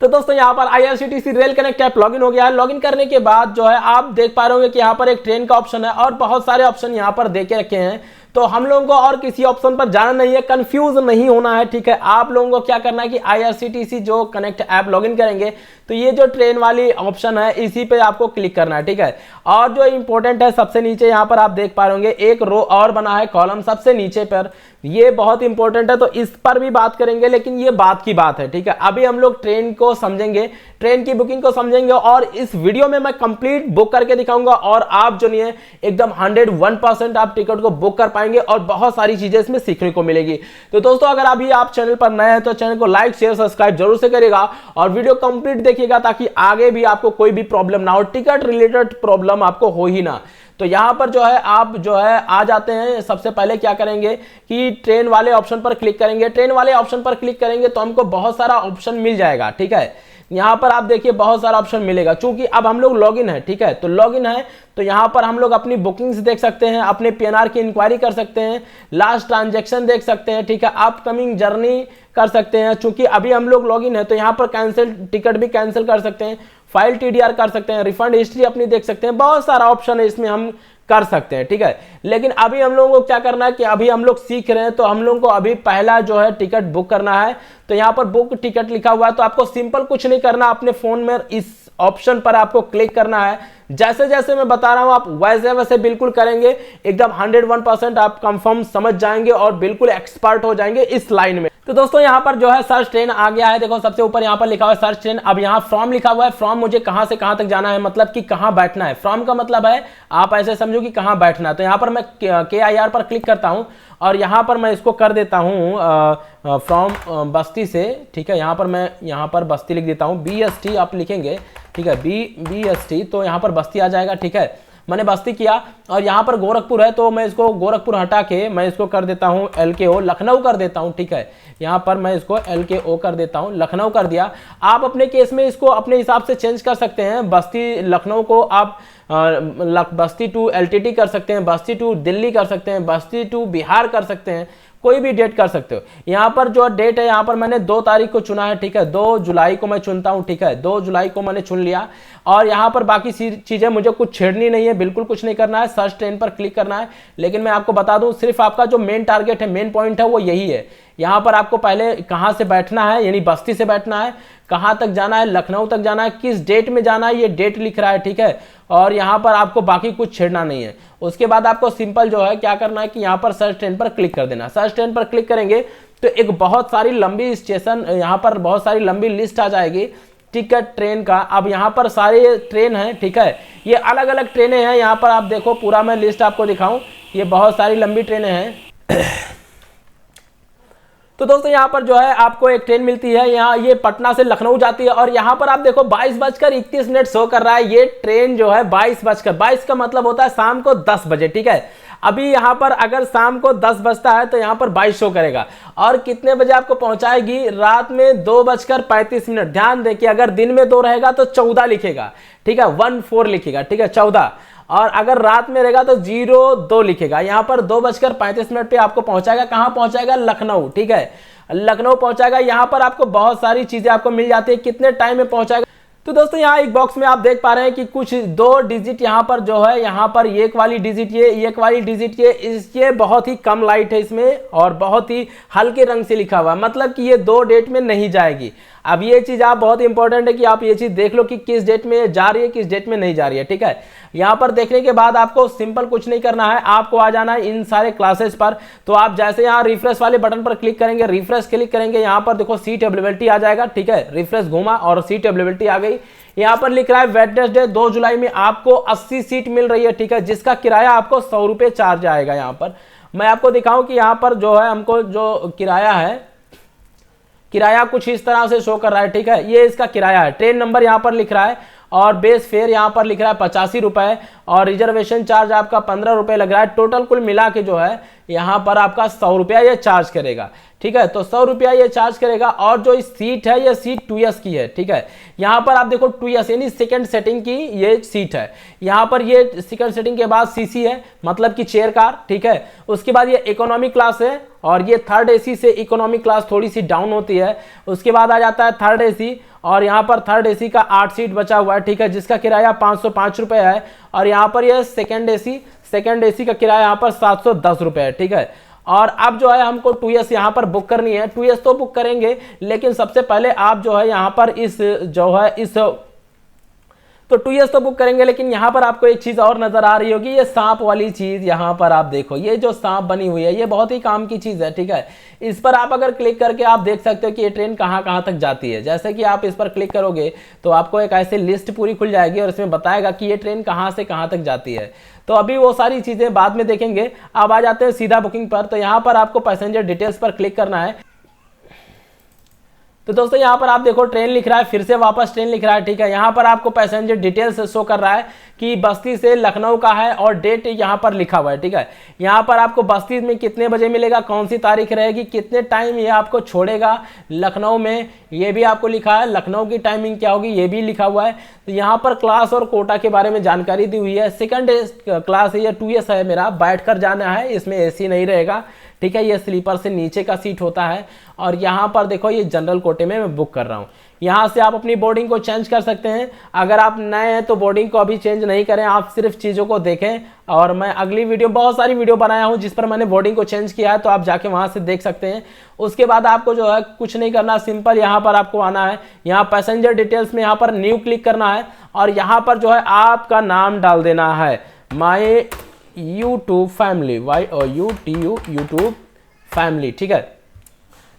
तो दोस्तों यहाँ पर IRCTC rail connect app login हो गया है। लॉगिन करने के बाद जो है आप देख पा रहे होंगे कि यहाँ पर एक ट्रेन का ऑप्शन है और बहुत सारे ऑप्शन यहाँ पर दे के रखे हैं। तो हम लोगों को और किसी ऑप्शन पर जाना नहीं है, कंफ्यूज नहीं होना है, ठीक है। आप लोगों को क्या करना है कि IRCTC जो कनेक्ट ऐप लॉगिन करेंगे तो ये जो ट्रेन वाली ऑप्शन है इसी पे आपको क्लिक करना है, ठीक है। और जो इंपॉर्टेंट है सबसे नीचे यहाँ पर आप देख पा रहे होंगे एक रो और बना है कॉलम सबसे नीचे पर, ये बहुत इंपॉर्टेंट है तो इस पर भी बात करेंगे, लेकिन ये बात की बात है, ठीक है। अभी हम लोग ट्रेन को समझेंगे, ट्रेन की बुकिंग को समझेंगे और इस वीडियो में मैं कंप्लीट बुक करके दिखाऊंगा और आप जो नहीं है एकदम 101% आप टिकट को बुक कर पाएंगे और बहुत सारी चीजें इसमें सीखने को मिलेगी। तो दोस्तों अगर अभी आप चैनल पर नए हैं तो चैनल को लाइक शेयर सब्सक्राइब जरूर से करेगा और वीडियो कंप्लीट देखिएगा ताकि आगे भी आपको कोई भी प्रॉब्लम ना हो, टिकट रिलेटेड प्रॉब्लम आपको हो ही ना। तो यहां पर जो है आप जो है आ जाते हैं। सबसे पहले क्या करेंगे कि ट्रेन वाले ऑप्शन पर क्लिक करेंगे। ट्रेन वाले ऑप्शन पर क्लिक करेंगे तो हमको बहुत सारा ऑप्शन मिल जाएगा, ठीक है। यहां पर आप देखिए बहुत सारा ऑप्शन मिलेगा, चूंकि अब हम लोग लॉगिन है, ठीक है। तो लॉगिन है तो यहां पर हम लोग अपनी बुकिंग्स देख सकते हैं, अपने PNR की इंक्वायरी कर सकते हैं, लास्ट ट्रांजैक्शन देख सकते हैं, ठीक है। अपकमिंग जर्नी कर सकते हैं, चूंकि अभी हम लोग लॉगिन है तो यहां पर कैंसिल टिकट भी कैंसिल कर सकते हैं, फाइल TDR कर सकते हैं, रिफंड हिस्ट्री अपनी देख सकते हैं, बहुत सारा ऑप्शन है इसमें हम कर सकते हैं, ठीक है। लेकिन अभी हम लोगों को क्या करना है कि अभी हम लोग सीख रहे हैं तो हम लोगों को अभी पहला जो है टिकट बुक करना है। तो यहाँ पर बुक टिकट लिखा हुआ है तो आपको सिंपल कुछ नहीं करना, अपने फोन में इस ऑप्शन पर आपको क्लिक करना है। जैसे जैसे मैं बता रहा हूं आप वैसे वैसे बिल्कुल करेंगे, एकदम 101% आप कंफर्म समझ जाएंगे और बिल्कुल एक्सपर्ट हो जाएंगे इस लाइन में। तो दोस्तों यहाँ पर जो है सर्च ट्रेन आ गया है, देखो सबसे ऊपर यहाँ पर लिखा हुआ है सर्च ट्रेन। अब यहाँ फ्रॉम लिखा हुआ है, फ्रॉम मुझे कहां से कहां तक जाना है, मतलब कि कहां बैठना है। फ्रॉम का मतलब है आप ऐसे समझो कि कहां बैठना है। तो यहाँ पर मैं KIR पर क्लिक करता हूं और यहाँ पर मैं इसको कर देता हूं फ्रॉम बस्ती से, ठीक है। यहाँ पर मैं यहाँ पर बस्ती लिख देता हूँ, BST आप लिखेंगे, ठीक है, BST तो यहाँ पर बस्ती आ जाएगा, ठीक है। मैंने बस्ती किया और यहाँ पर गोरखपुर है तो मैं इसको गोरखपुर हटा के मैं इसको कर देता हूँ LKO, लखनऊ कर देता हूँ, ठीक है। यहाँ पर मैं इसको LKO कर देता हूँ, लखनऊ कर दिया। आप अपने केस में इसको अपने हिसाब से चेंज कर सकते हैं। बस्ती लखनऊ को आप बस्ती टू LTT कर सकते हैं, बस्ती टू दिल्ली कर सकते हैं, बस्ती टू बिहार कर सकते हैं, कोई भी डेट कर सकते हो। यहाँ पर जो डेट है यहाँ पर मैंने 2 तारीख को चुना है, ठीक है। 2 जुलाई को मैं चुनता हूँ, ठीक है। 2 जुलाई को मैंने चुन लिया और यहाँ पर बाकी चीजें मुझे कुछ छेड़नी नहीं है, बिल्कुल कुछ नहीं करना है, सर्च ट्रेन पर क्लिक करना है। लेकिन मैं आपको बता दूं सिर्फ आपका जो मेन टारगेट है, मेन पॉइंट है वो यही है। यहाँ पर आपको पहले कहाँ से बैठना है, यानी बस्ती से बैठना है, कहाँ तक जाना है, लखनऊ तक जाना है, किस डेट में जाना है ये डेट लिख रहा है, ठीक है। और यहाँ पर आपको बाकी कुछ छेड़ना नहीं है। उसके बाद आपको सिंपल जो है क्या करना है कि यहाँ पर सर्च ट्रेन पर क्लिक कर देना। सर्च ट्रेन पर क्लिक करेंगे तो एक बहुत सारी लंबी स्टेशन, यहाँ पर बहुत सारी लंबी लिस्ट आ जाएगी टिकट ट्रेन का। अब यहाँ पर सारे ट्रेन हैं, ठीक है। ये अलग अलग ट्रेनें हैं, यहाँ पर आप देखो पूरा मैं लिस्ट आपको दिखाऊं, ये बहुत सारी लंबी ट्रेनें हैं। तो दोस्तों यहाँ पर जो है आपको एक ट्रेन मिलती है, यहाँ ये पटना से लखनऊ जाती है और यहाँ पर आप देखो 22:31 शो कर रहा है। ये ट्रेन जो है 22 का मतलब होता है शाम को 10 बजे, ठीक है। अभी यहाँ पर अगर शाम को 10 बजता है तो यहाँ पर 22 शो करेगा और कितने बजे आपको पहुंचाएगी, रात में 2:35। ध्यान देखिए, अगर दिन में 2 रहेगा तो 14 लिखेगा, ठीक है, 14 लिखेगा, ठीक है, 14। और अगर रात में रहेगा तो 02 लिखेगा। यहाँ पर 2:35 पे आपको पहुंचाएगा, कहां पहुंचाएगा, लखनऊ, ठीक है, लखनऊ पहुंचाएगा। यहाँ पर आपको बहुत सारी चीजें आपको मिल जाती है, कितने टाइम में पहुंचाएगा। तो दोस्तों यहाँ एक बॉक्स में आप देख पा रहे हैं कि कुछ 2 डिजिट यहाँ पर जो है, यहाँ पर एक वाली डिजिट ये, एक वाली डिजिट ये बहुत ही कम लाइट है इसमें और बहुत ही हल्के रंग से लिखा हुआ है, मतलब कि ये 2 डेट में नहीं जाएगी। अब ये चीज आप बहुत इंपॉर्टेंट है कि आप ये चीज देख लो कि किस डेट में जा रही है, किस डेट में नहीं जा रही है, ठीक है। यहाँ पर देखने के बाद आपको सिंपल कुछ नहीं करना है, आपको आ जाना है इन सारे क्लासेस पर। तो आप जैसे यहाँ रिफ्रेश वाले बटन पर क्लिक करेंगे, रिफ्रेश क्लिक करेंगे, यहाँ पर देखो सीट अवेलेबिलिटी आ जाएगा, ठीक है। रिफ्रेश घूमा और सीट अवेलेबिलिटी आ गई। यहाँ पर लिख रहा है वेडनेसडे 2 जुलाई में आपको 80 सीट मिल रही है, ठीक है, जिसका किराया आपको 100 रुपये चार्ज आएगा। यहाँ पर मैं आपको दिखाऊं कि यहाँ पर जो है हमको जो किराया है, किराया कुछ इस तरह से शो कर रहा है, ठीक है। ये इसका किराया है, ट्रेन नंबर यहाँ पर लिख रहा है और बेस फेयर यहाँ पर लिख रहा है 85 रुपए और रिजर्वेशन चार्ज आपका 15 रुपए लग रहा है। टोटल कुल मिला के जो है यहाँ पर आपका 100 रुपया ये चार्ज करेगा, ठीक है। तो 100 रुपया ये चार्ज करेगा। और जो सीट है ये सीट 2S की है, ठीक है। यहाँ पर आप देखो 2S यानी सेकंड सेटिंग की ये सीट है। यहाँ पर ये सेकंड सेटिंग के बाद CC है, मतलब कि चेयर कार, ठीक है। उसके बाद ये इकोनॉमी क्लास है और ये थर्ड AC से इकोनॉमी क्लास थोड़ी सी डाउन होती है। उसके बाद आ जाता है थर्ड AC और यहाँ पर थर्ड AC का 8 सीट बचा हुआ है, ठीक है, जिसका किराया 505 रुपये है। और यहाँ पर यह सेकंड AC का किराया यहाँ पर 710 रुपये है, ठीक है। और अब जो है हमको 2S यहाँ पर बुक करनी है। 2S तो बुक करेंगे, लेकिन सबसे पहले आप जो है यहाँ पर तो 2S तो बुक करेंगे, लेकिन यहाँ पर आपको एक चीज़ और नज़र आ रही होगी, ये सांप वाली चीज़। यहाँ पर आप देखो ये जो सांप बनी हुई है ये बहुत ही काम की चीज़ है, ठीक है। इस पर आप अगर क्लिक करके आप देख सकते हो कि ये ट्रेन कहाँ कहाँ तक जाती है। जैसे कि आप इस पर क्लिक करोगे तो आपको एक ऐसे लिस्ट पूरी खुल जाएगी और इसमें बताएगा कि ये ट्रेन कहाँ से कहाँ तक जाती है। तो अभी वो सारी चीज़ें बाद में देखेंगे। अब आ जाते हैं सीधा बुकिंग पर। तो यहाँ पर आपको पैसेंजर डिटेल्स पर क्लिक करना है। तो दोस्तों यहाँ पर आप देखो ट्रेन लिख रहा है, फिर से वापस ट्रेन लिख रहा है, ठीक है। यहाँ पर आपको पैसेंजर डिटेल्स शो कर रहा है कि बस्ती से लखनऊ का है और डेट यहाँ पर लिखा हुआ है, ठीक है। यहाँ पर आपको बस्ती में कितने बजे मिलेगा, कौन सी तारीख रहेगी, कितने टाइम ये आपको छोड़ेगा लखनऊ में, ये भी आपको लिखा है। लखनऊ की टाइमिंग क्या होगी ये भी लिखा हुआ है। तो यहाँ पर क्लास और कोटा के बारे में जानकारी दी हुई है। सेकंड क्लास है, ये 2S है मेरा, बैठ कर जाना है, इसमें AC नहीं रहेगा, ठीक है। ये स्लीपर से नीचे का सीट होता है। और यहाँ पर देखो ये जनरल कोटे में मैं बुक कर रहा हूँ। यहाँ से आप अपनी बोर्डिंग को चेंज कर सकते हैं। अगर आप नए हैं तो बोर्डिंग को अभी चेंज नहीं करें, आप सिर्फ चीज़ों को देखें। और मैं अगली वीडियो, बहुत सारी वीडियो बनाया हूँ जिस पर मैंने बोर्डिंग को चेंज किया है, तो आप जाके वहाँ से देख सकते हैं। उसके बाद आपको जो है कुछ नहीं करना, सिंपल यहाँ पर आपको आना है। यहाँ पैसेंजर डिटेल्स में यहाँ पर न्यू क्लिक करना है और यहाँ पर जो है आपका नाम डाल देना है, माई YouTube family, YOUTU YouTube family, ठीक है।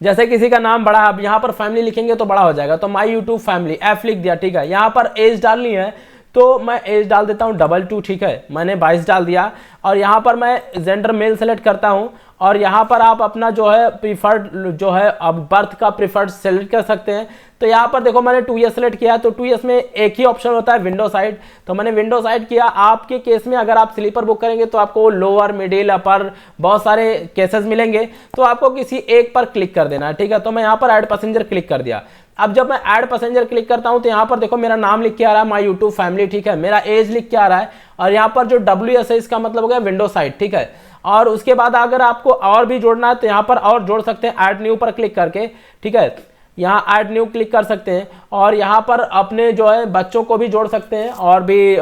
जैसे किसी का नाम बड़ा है, अब यहाँ पर फैमिली लिखेंगे तो बड़ा हो जाएगा, तो माई YouTube फैमिली F लिख दिया, ठीक है। यहाँ पर एज डालनी है तो मैं एज डाल देता हूँ 22, ठीक है। मैंने 22 डाल दिया। और यहाँ पर मैं जेंडर मेल सेलेक्ट करता हूँ और यहाँ पर आप अपना जो है प्रीफर्ड जो है अब बर्थ का प्रीफर्ड सेलेक्ट कर सकते हैं। तो यहाँ पर देखो मैंने 2S सेलेक्ट किया, तो 2S में एक ही ऑप्शन होता है विंडो साइड, तो मैंने विंडो साइड किया। आपके केस में अगर आप स्लीपर बुक करेंगे तो आपको लोअर, मिडिल, अपर बहुत सारे केसेस मिलेंगे, तो आपको किसी एक पर क्लिक कर देना है, ठीक है। तो मैं यहाँ पर ऐड पैसेंजर क्लिक कर दिया। अब जब मैं ऐड पैसेंजर क्लिक करता हूं तो यहाँ पर देखो मेरा नाम लिख के आ रहा है, माई YouTube फैमिली, ठीक है। मेरा एज लिख के आ रहा है और यहाँ पर जो WS है इसका मतलब हो गया विंडो साइड, ठीक है। और उसके बाद अगर आपको और भी जोड़ना है तो यहाँ पर और जोड़ सकते हैं, ऐड न्यू पर क्लिक करके, ठीक है। यहाँ ऐड न्यू क्लिक कर सकते हैं और यहाँ पर अपने जो है बच्चों को भी जोड़ सकते हैं और भी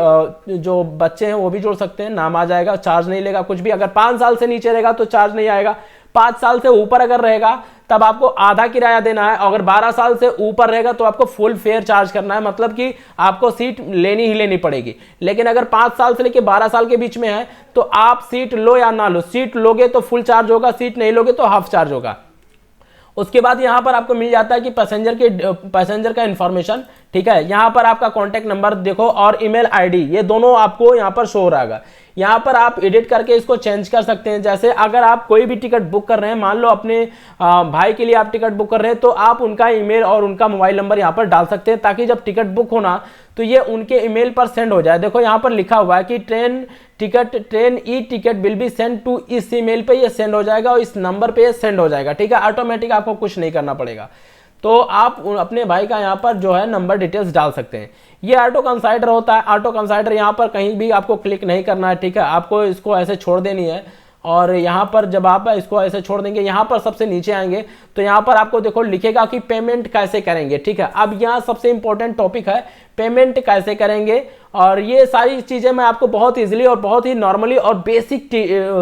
जो बच्चे हैं वो भी जोड़ सकते हैं, नाम आ जाएगा, चार्ज नहीं लेगा कुछ भी। अगर 5 साल से नीचे रहेगा तो चार्ज नहीं आएगा, 5 साल से ऊपर अगर रहेगा तब आपको आधा किराया देना है। अगर 12 साल से ऊपर रहेगा तो आपको फुल फेयर चार्ज करना है, मतलब कि आपको सीट लेनी ही लेनी पड़ेगी। लेकिन अगर 5 साल से लेकर 12 साल के बीच में है तो आप सीट लो या ना लो, सीट लोगे तो फुल चार्ज होगा, सीट नहीं लोगे तो हाफ चार्ज होगा। उसके बाद यहाँ पर आपको मिल जाता है कि पैसेंजर का इंफॉर्मेशन, ठीक है। यहाँ पर आपका कॉन्टैक्ट नंबर देखो और ईमेल आईडी, ये दोनों आपको यहाँ पर शो हो रहा है। यहाँ पर आप एडिट करके इसको चेंज कर सकते हैं। जैसे अगर आप कोई भी टिकट बुक कर रहे हैं, मान लो अपने भाई के लिए आप टिकट बुक कर रहे हैं, तो आप उनका ईमेल और उनका मोबाइल नंबर यहाँ पर डाल सकते हैं, ताकि जब टिकट बुक होना तो ये उनके ईमेल पर सेंड हो जाए। देखो यहाँ पर लिखा हुआ है कि train e ticket will be send to, इस ईमेल पे ये सेंड हो जाएगा और इस नंबर पे ये सेंड हो जाएगा, ठीक है। ऑटोमेटिक आपको कुछ नहीं करना पड़ेगा। तो आप अपने भाई का यहाँ पर जो है नंबर डिटेल्स डाल सकते हैं। ये ऑटो कंसाइडर होता है। ऑटो कंसाइडर यहाँ पर कहीं भी आपको क्लिक नहीं करना है, ठीक है। आपको इसको ऐसे छोड़ देनी है और यहाँ पर जब आप इसको ऐसे छोड़ देंगे, यहाँ पर सबसे नीचे आएंगे तो यहाँ पर आपको देखो लिखेगा कि पेमेंट कैसे करेंगे, ठीक है। अब यहाँ सबसे इंपॉर्टेंट टॉपिक है पेमेंट कैसे करेंगे, और ये सारी चीज़ें मैं आपको बहुत ईजिली और बहुत ही नॉर्मली और बेसिक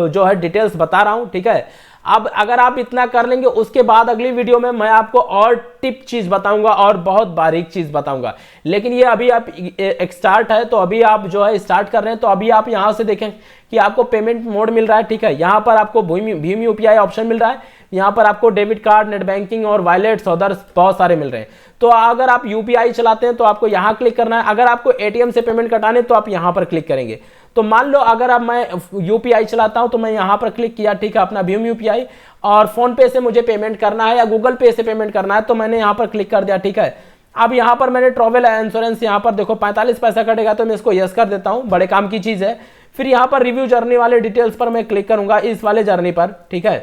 जो है डिटेल्स बता रहा हूँ, ठीक है। अब अगर आप इतना कर लेंगे, उसके बाद अगली वीडियो में मैं आपको और टिप चीज बताऊंगा और बहुत बारीक चीज बताऊंगा। लेकिन ये अभी आप एक स्टार्ट है, तो अभी आप जो है स्टार्ट कर रहे हैं, तो अभी आप यहां से देखें कि आपको पेमेंट मोड मिल रहा है, ठीक है। यहां पर आपको भीम यूपीआई ऑप्शन मिल रहा है, यहां पर आपको डेबिट कार्ड, नेट बैंकिंग और वॉलेट्स अदर्स बहुत सारे मिल रहे हैं। तो अगर आप यूपीआई चलाते हैं तो आपको यहां क्लिक करना है। अगर आपको एटीएम से पेमेंट कटाने तो आप यहां पर क्लिक करेंगे। तो मान लो अगर अब मैं यूपीआई चलाता हूं तो मैं यहां पर क्लिक किया, ठीक है, अपना भीम यूपीआई, और फोन पे से मुझे पेमेंट करना है या गूगल पे से पेमेंट करना है तो मैंने यहां पर क्लिक कर दिया, ठीक है। अब यहां पर मैंने ट्रैवल इंश्योरेंस यहां पर देखो 45 पैसा कटेगा, तो मैं इसको यस कर देता हूं, बड़े काम की चीज है। फिर यहां पर रिव्यू जर्नी वाले डिटेल्स पर मैं क्लिक करूंगा, इस वाले जर्नी पर, ठीक है।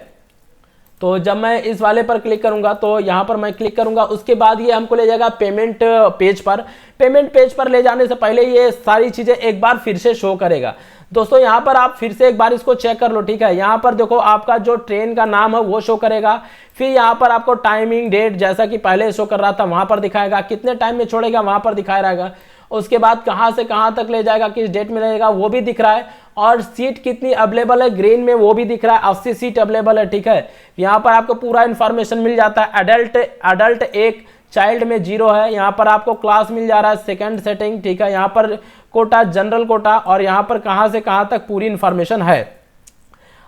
तो जब मैं इस वाले पर क्लिक करूंगा तो यहाँ पर मैं क्लिक करूंगा, उसके बाद ये हमको ले जाएगा पेमेंट पेज पर। पेमेंट पेज पर ले जाने से पहले ये सारी चीजें एक बार फिर से शो करेगा। दोस्तों यहाँ पर आप फिर से एक बार इसको चेक कर लो, ठीक है। यहाँ पर देखो आपका जो ट्रेन का नाम है वो शो करेगा, फिर यहाँ पर आपको टाइमिंग डेट जैसा कि पहले शो कर रहा था वहां पर दिखाएगा, कितने टाइम में छोड़ेगा वहां पर दिखाया रहेगा, उसके बाद कहां से कहां तक ले जाएगा, किस डेट में रहेगा वो भी दिख रहा है, और सीट कितनी अवेलेबल है ग्रीन में वो भी दिख रहा है, 80 सीट अवेलेबल है, ठीक है। यहाँ पर आपको पूरा इंफॉर्मेशन मिल जाता है। अडल्ट 1, चाइल्ड में 0 है। यहाँ पर आपको क्लास मिल जा रहा है, सेकंड सेटिंग, ठीक है। यहाँ पर कोटा, जनरल कोटा, और यहाँ पर कहां से कहां तक पूरी इंफॉर्मेशन है।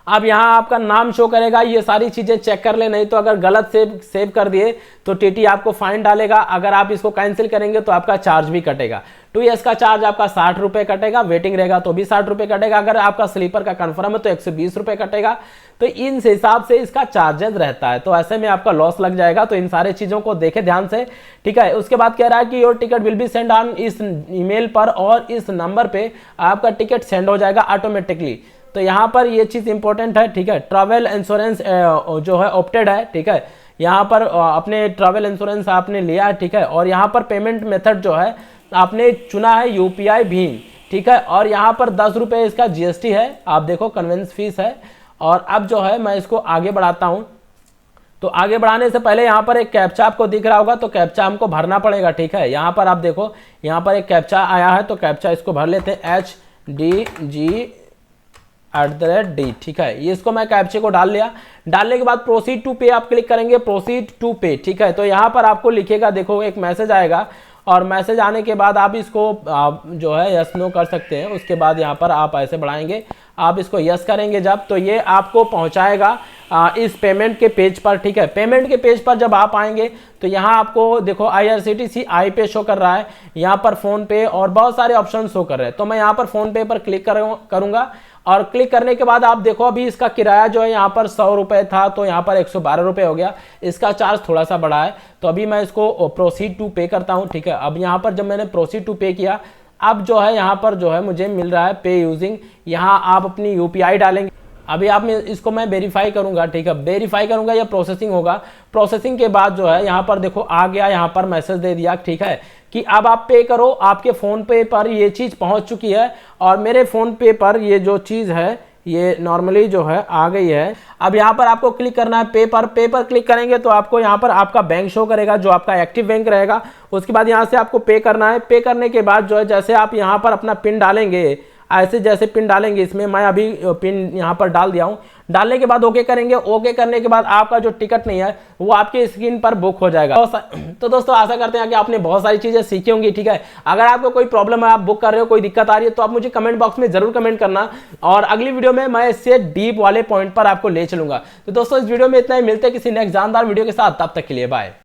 अब यहाँ आपका नाम शो करेगा, ये सारी चीजें चेक कर ले, नहीं तो अगर गलत सेव कर दिए तो टीटी आपको फाइन डालेगा। अगर आप इसको कैंसिल करेंगे तो आपका चार्ज भी कटेगा। 2 years का चार्ज आपका 60 रुपये कटेगा, वेटिंग रहेगा तो भी 60 रुपये कटेगा, अगर आपका स्लीपर का कंफर्म है तो 120 रुपये कटेगा। तो इन हिसाब से इसका चार्जेस रहता है, तो ऐसे में आपका लॉस लग जाएगा। तो इन सारे चीजों को देखे ध्यान से, ठीक है। उसके बाद कह रहा है कि your ticket will be send on इस ईमेल पर, और इस नंबर पे आपका टिकट सेंड हो जाएगा ऑटोमेटिकली। तो यहाँ पर ये चीज इंपॉर्टेंट है, ठीक है। ट्रैवल इंश्योरेंस जो है ऑप्टेड है, ठीक है। यहाँ पर अपने ट्रैवल इंश्योरेंस आपने लिया है, ठीक है। और यहाँ पर पेमेंट मेथड जो है आपने चुना है यूपीआई भीम, ठीक है। और यहाँ पर 10 रुपये इसका जीएसटी है, आप देखो कन्वेंस फीस है। और अब जो है मैं इसको आगे बढ़ाता हूँ। तो आगे बढ़ाने से पहले यहाँ पर एक कैप्चा आपको दिख रहा होगा, तो कैप्चा हमको भरना पड़ेगा, ठीक है। यहाँ पर आप देखो, यहाँ पर एक कैप्चा आया है, तो कैप्चा इसको भर लेते हैं, HDG@D, ठीक है। ये इसको मैं कैप्चे को डाल लिया। डालने के बाद प्रोसीड टू पे आप क्लिक करेंगे, प्रोसीड टू पे, ठीक है। तो यहाँ पर आपको लिखेगा, देखो एक मैसेज आएगा, और मैसेज आने के बाद आप इसको जो है यस नो कर सकते हैं। उसके बाद यहाँ पर आप ऐसे बढ़ाएंगे, आप इसको यस करेंगे जब, तो ये आपको पहुँचाएगा इस पेमेंट के पेज पर, ठीक है। पेमेंट के पेज पर जब आप आएंगे तो यहाँ आपको देखो IRCTC आई पे शो कर रहा है, यहाँ पर फोन पे और बहुत सारे ऑप्शन शो कर रहे हैं। तो मैं यहाँ पर फोन पे पर क्लिक करूंगा, और क्लिक करने के बाद आप देखो अभी इसका किराया जो है यहाँ पर 100 रुपये था, तो यहाँ पर 112 रुपये हो गया। इसका चार्ज थोड़ा सा बढ़ा है, तो अभी मैं इसको प्रोसीड टू पे करता हूँ, ठीक है। अब यहाँ पर जब मैंने प्रोसीड टू पे किया, अब जो है यहाँ पर जो है मुझे मिल रहा है पे यूजिंग। यहाँ आप अपनी यूपीआई डालेंगे। अभी आप इसको मैं वेरीफाई करूंगा, ठीक है। वेरीफाई करूंगा या प्रोसेसिंग होगा। प्रोसेसिंग के बाद जो है यहाँ पर देखो आ गया, यहाँ पर मैसेज दे दिया, ठीक है, कि अब आप पे करो। आपके फोन पे पर ये चीज पहुंच चुकी है, और मेरे फोन पे पर ये जो चीज है ये नॉर्मली जो है आ गई है। अब यहाँ पर आपको क्लिक करना है पे पर क्लिक करेंगे तो आपको यहाँ पर आपका बैंक शो करेगा, जो आपका एक्टिव बैंक रहेगा। उसके बाद यहाँ से आपको पे करना है। पे करने के बाद जो है जैसे आप यहाँ पर अपना पिन डालेंगे, ऐसे जैसे पिन डालेंगे, इसमें मैं अभी पिन यहाँ पर डाल दिया हूँ। डालने के बाद ओके करेंगे। ओके करने के बाद आपका जो टिकट नहीं है वो आपके स्क्रीन पर बुक हो जाएगा। तो दोस्तों आशा करते हैं कि आपने बहुत सारी चीजें सीखी होंगी, ठीक है। अगर आपको कोई प्रॉब्लम है, आप बुक कर रहे हो, कोई दिक्कत आ रही है, तो आप मुझे कमेंट बॉक्स में जरूर कमेंट करना, और अगली वीडियो में मैं इससे डीप वाले पॉइंट पर आपको ले चलूंगा। तो दोस्तों इस वीडियो में इतना ही, मिलते हैं किसी नेक्स्ट जानदार वीडियो के साथ, तब तक के लिए बाय।